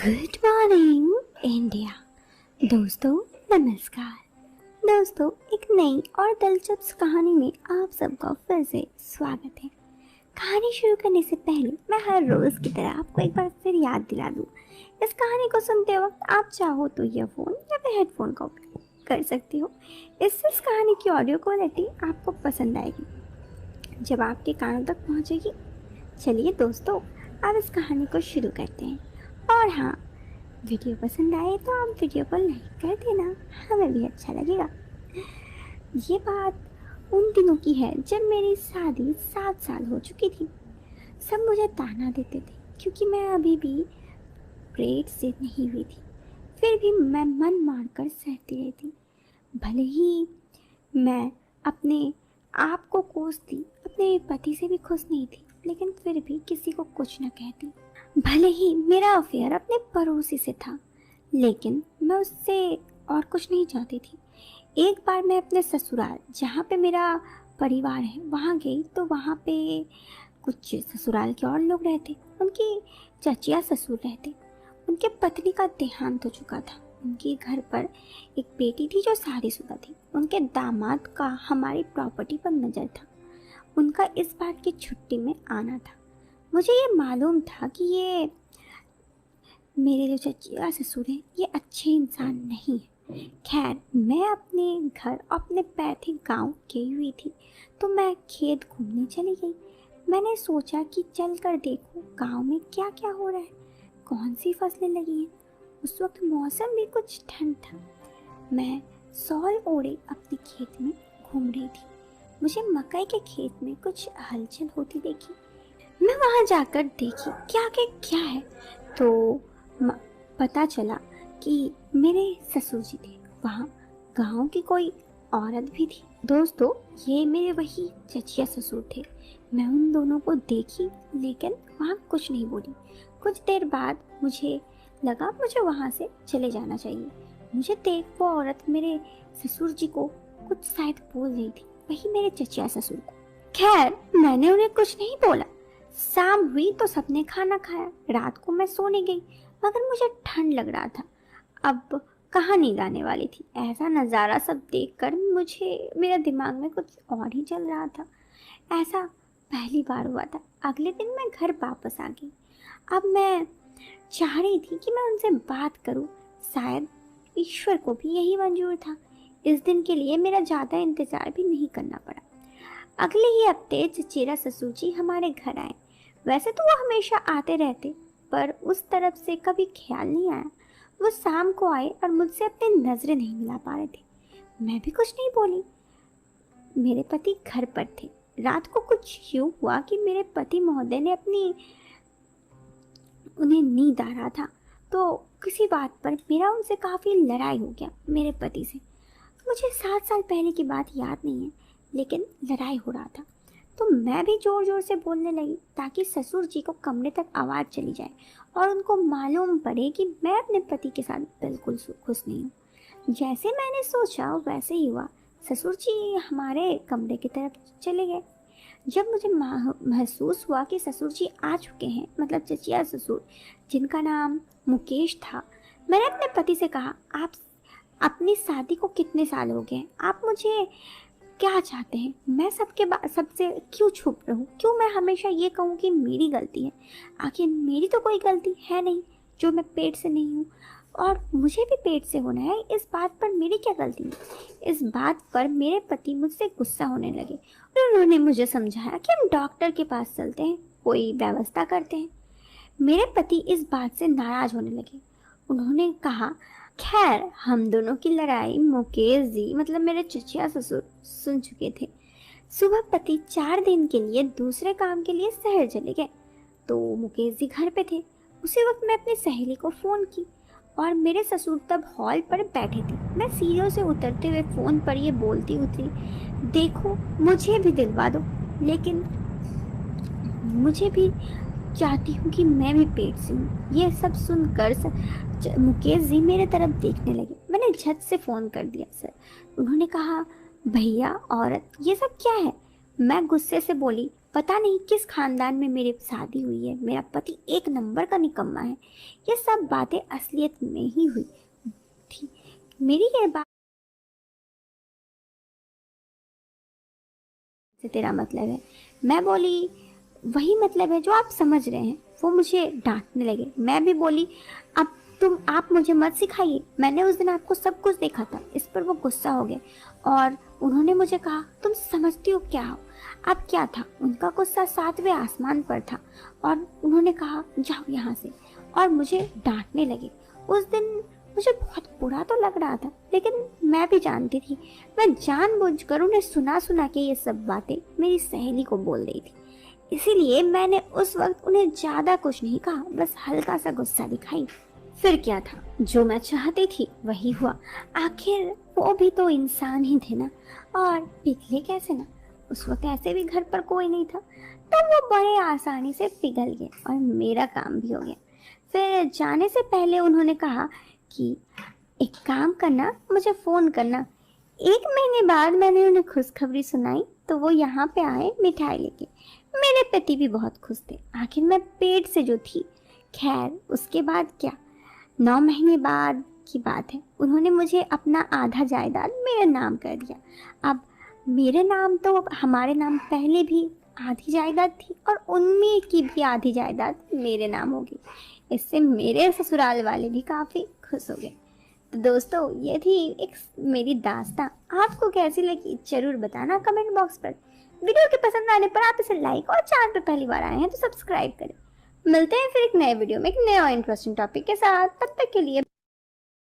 Good morning India. दोस्तों नमस्कार। दोस्तों एक नई और दिलचस्प कहानी में आप सबका फिर से स्वागत है। कहानी शुरू करने से पहले मैं हर रोज की तरह आपको एक बार फिर याद दिला दूं, इस कहानी को सुनते वक्त आप चाहो तो ईयरफोन या फिर हेडफोन का उपयोग कर सकते हो। इससे इस कहानी की ऑडियो क्वालिटी आपको पसंद आएगी जब आपके कानों तक पहुंचेगी। चलिए दोस्तों, अब इस कहानी को शुरू करते हैं। और हाँ, वीडियो पसंद आए तो आप वीडियो को लाइक कर देना, हमें भी अच्छा लगेगा। ये बात उन दिनों की है जब मेरी शादी 7 साल हो चुकी थी। सब मुझे ताना देते थे क्योंकि मैं अभी भी ब्रेड से नहीं हुई थी। फिर भी मैं मन मारकर सहती रहती। भले ही मैं अपने आप को कोसती, अपने पति से भी खुश नहीं थी, लेकिन फिर भी किसी को कुछ न कहती। भले ही मेरा अफेयर अपने पड़ोसी से था, लेकिन मैं उससे और कुछ नहीं चाहती थी। एक बार मैं अपने ससुराल, जहाँ पे मेरा परिवार है, वहाँ गई तो वहाँ पे कुछ ससुराल के और लोग रहते। उनकी चचिया ससुर रहते। उनके पत्नी का देहांत हो चुका था। उनके घर पर एक बेटी थी जो शादीशुदा थी। उनके दामाद का हमारी प्रॉपर्टी पर नज़र था। उनका इस बार की छुट्टी में आना था। मुझे ये मालूम था कि ये मेरे जो चचिया ससुर हैं ये अच्छे इंसान नहीं है। खैर, मैं अपने घर अपने पैतृक गांव गई हुई थी तो मैं खेत घूमने चली गई। मैंने सोचा कि चल कर देखूं गांव में क्या क्या हो रहा है, कौन सी फसलें लगी हैं। उस वक्त मौसम भी कुछ ठंड था। मैं सॉल ओढ़े अपने खेत में घूम रही थी। मुझे मकई के खेत में कुछ हलचल होती देखी। मैं वहां जाकर देखी क्या के क्या है तो पता चला कि मेरे ससुर जी थे। वहाँ गांव की कोई औरत भी थी। दोस्तों, ये मेरे वही चचिया ससुर थे। मैं उन दोनों को देखी लेकिन वहाँ कुछ नहीं बोली। कुछ देर बाद मुझे लगा मुझे वहाँ से चले जाना चाहिए। मुझे देख वो औरत मेरे ससुर जी को कुछ शायद बोल रही थी, वही मेरे चचिया ससुर को। खैर, मैंने उन्हें कुछ नहीं बोला। शाम हुई तो सबने खाना खाया। रात को मैं सोने गई, मगर मुझे ठंड लग रहा था। अब कहाँ नींद आने वाली थी। ऐसा नज़ारा सब देखकर मेरा दिमाग में कुछ और ही चल रहा था। ऐसा पहली बार हुआ था। अगले दिन मैं घर वापस आ गई। अब मैं चाह रही थी कि मैं उनसे बात करूं। शायद ईश्वर को भी यही मंजूर था। इस दिन के लिए मेरा ज़्यादा इंतज़ार भी नहीं करना पड़ा। अगले ही हफ्ते चचेरा ससुर जी हमारे घर आए। वैसे तो वो हमेशा आते रहते, पर उस तरफ से कभी ख्याल नहीं आया। वो शाम को आए और मुझसे अपनी नजरें नहीं मिला पा रहे थे। मैं भी कुछ नहीं बोली। मेरे पति घर पर थे। रात को कुछ यूं हुआ कि मेरे पति महोदय ने उन्हें नींद आ रहा था तो किसी बात पर मेरा उनसे काफ़ी लड़ाई हो गया मेरे पति से। मुझे 7 साल पहले की बात याद नहीं है, लेकिन लड़ाई हो रहा था तो मैं भी जोर जोर से बोलने लगी ताकि ससुर जी को कमरे तक आवाज़ चली जाए और उनको मालूम पड़े कि मैं अपने पति के साथ बिल्कुल खुश नहीं हूँ। जैसे मैंने सोचा वैसे ही हुआ। ससुर जी हमारे कमरे की तरफ चले गए। जब मुझे महसूस हुआ कि ससुर जी आ चुके हैं, मतलब चचिया ससुर जिनका नाम मुकेश था, मैंने अपने पति से कहा, आप अपनी शादी को कितने साल हो गए? आप मुझे क्या चाहते हैं? मैं सबसे क्यों छुप रहूं? क्यों मैं हमेशा ये कहूं कि मेरी गलती है? आखिर मेरी तो कोई गलती है नहीं जो मैं पेट से नहीं हूँ, और मुझे भी पेट से होना है। इस बात पर मेरी क्या गलती है? इस बात पर मेरे पति मुझसे गुस्सा होने लगे और उन्होंने मुझे समझाया कि हम डॉक्टर के पास चलते हैं, कोई व्यवस्था करते हैं। मेरे पति इस बात से नाराज होने लगे। उन्होंने कहा, खैर, हम दोनों की लड़ाई मुकेश जी, मतलब मेरे चचिया ससुर, सुन चुके थे। सुबह पति 4 दिन के लिए दूसरे काम के लिए शहर चले गए तो मुकेश जी घर पे थे। उसी वक्त मैं अपनी सहेली को फ़ोन की और मेरे ससुर तब हॉल पर बैठे थे। मैं सीढ़ियों से उतरते हुए फ़ोन पर ये बोलती उतरी, देखो मुझे भी दिलवा दो, लेकिन मुझे भी चाहती हूँ कि मैं भी पेट से हूँ। ये सब सुनकर मुकेश जी मेरे तरफ देखने लगे। मैंने झट से फ़ोन कर दिया। सर, उन्होंने कहा, भैया औरत, ये सब क्या है? मैं गुस्से से बोली, पता नहीं किस खानदान में मेरी शादी हुई है, मेरा पति एक नंबर का निकम्मा है। ये सब बातें असलियत में ही हुई थी। मेरी ये बात से तेरा मतलब है? मैं बोली, वही मतलब है जो आप समझ रहे हैं। वो मुझे डांटने लगे। मैं भी बोली, अब आप मुझे मत सिखाइए, मैंने उस दिन आपको सब कुछ देखा था। इस पर वो गुस्सा हो गए और उन्होंने मुझे कहा, तुम समझती हो क्या हो? अब क्या था, उनका गुस्सा 7वें आसमान पर था और उन्होंने कहा, जाओ यहाँ से, और मुझे डांटने लगे। उस दिन मुझे बहुत बुरा तो लग रहा था, लेकिन मैं भी जानती थी, मैं जानबूझकर उन्हें सुना सुना के ये सब बातें मेरी सहेली को बोल रही थी। इसीलिए मैंने उस वक्त उन्हें ज्यादा कुछ नहीं कहा, बस हल्का सा गुस्सा दिखाई। फिर क्या था, जो मैं चाहती थी वही हुआ। आखिर वो भी तो इंसान ही थे ना, और पिघले कैसे ना। उस वक्त ऐसे भी घर पर कोई नहीं था, तो वो बड़े आसानी से पिघल गए और मेरा काम भी हो गया। फिर जाने से पहले उन्होंने कहा कि एक काम करना, मुझे फ़ोन करना। 1 महीने बाद मैंने उन्हें खुशखबरी सुनाई तो वो यहाँ पे आए मिठाई लेके। मेरे पति भी बहुत खुश थे, आखिर मैं पेट से जो थी। खैर उसके बाद क्या, 9 महीने बाद की बात है, उन्होंने मुझे अपना आधा जायदाद मेरे नाम कर दिया। अब मेरे नाम तो हमारे नाम पहले भी आधी जायदाद थी और उनमें की भी आधी जायदाद मेरे नाम होगी। इससे मेरे ससुराल वाले भी काफ़ी खुश हो गए। तो दोस्तों, ये थी एक मेरी दास्तां। आपको कैसी लगी जरूर बताना कमेंट बॉक्स पर। वीडियो के पसंद आने पर आप इसे लाइक और चैनल पर पहली बार आए हैं तो सब्सक्राइब करें। मिलते हैं फिर एक नए वीडियो में एक नए और इंटरेस्टिंग टॉपिक के साथ। तब तक के लिए